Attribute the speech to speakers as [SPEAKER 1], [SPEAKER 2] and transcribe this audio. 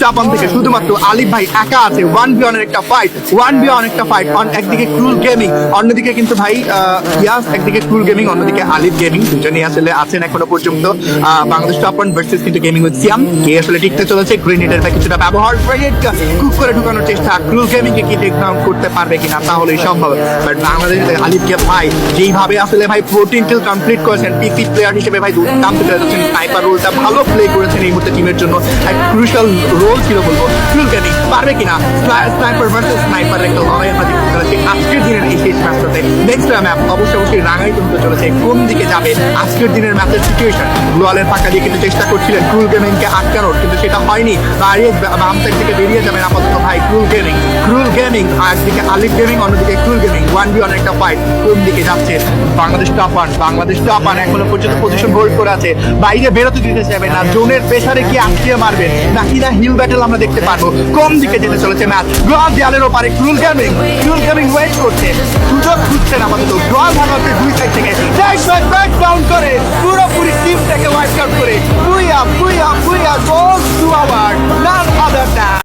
[SPEAKER 1] Japan থেকে শুধুমাত্র আলিফ ভাই একা আছে 1v1 এর একটা ফাইট 1v1 একটা ফাইট একদিকে ক্রুল গেমিং অন্যদিকে কিন্তু ভাই ইয়াস একদিকে ক্রুল গেমিং অন্যদিকে আলিফ গেমিং দুজনেই আসলে আছেন এখনো পর্যন্ত বাংলাদেশ টপ 1 ভার্সেস কিন্তু গেমিং উইথ সিয়াম কে আসলে টিকতে চলেছে গ্রেনেডের বা কিছুটা ব্যবহার গ্রেনেড কুক করে ঢুকানোর চেষ্টা ক্রুল গেমিং কে কি টেক ডাউন করতে পারবে কিনা তাহলেই সম্ভব বাট বাংলাদেশ আলিফকে ভাই যেইভাবে আসলে ভাই 14 কিল কমপ্লিট করেছেন পিসি প্লেয়ার হিসেবে ভাই দুর্দান্ত খেলে যাচ্ছেন স্নাইপার রোলটা ভালো প্লে করেছেন এই মুহূর্তে টিমের জন্য এক ক্রুশাল রোল ছিল বলবো ক্রুল গেমিং পারবে কিনা স্নাইপার ভার্সেস স্নাইপার একটা লড়াই আমরা দেখতে চলেছি আজকের দিনের এই শেষ ম্যাচটাতে নেক্সট ম্যাপ অবশ্যই রাঙাইতে হতে চলেছে কোন দিকে যাবে আজকের দিনের ম্যাচের সিচুয়েশন গ্লোয়ালের ফাঁকা দিয়ে কিন্তু চেষ্টা করছিলেন ক্রুল গেমিংকে আটকানোর কিন্তু সেটা হয়নি আরিয়াস বাম সাইড থেকে বেরিয়ে যাবেন আপাতত ভাই ক্রুল গেমিং একদিকে আলিফ গেমিং অন্যদিকে ক্রুল গেমিং 1v1 একটা ফাইট কোন দিকে যাচ্ছে বাংলাদেশ টপ 1 এখনো পর্যন্ত পজিশন হোল্ড করে আছে বাইরে বেরোতে দিতে যাবে না জোনের প্রেসারে কি আটকে মারবেন নাকি না হিল ব্যাটেল আমরা দেখতে পারবো কোন দিকে যেতে চলেছে ম্যাচ গ্লোয়াল দেয়ালের ওপারে ক্রুল গেমিং ওয়েট করছে সুযোগ খুঁজছেন আমাদের গ্লোয়াল ভাঙাতে দুই সাইড থেকে ব্যাক ডাউন করে পুরোপুরি টিমটাকে ওয়াইপ আউট করে পুইয়া গোল টু আওয়ার নান আদার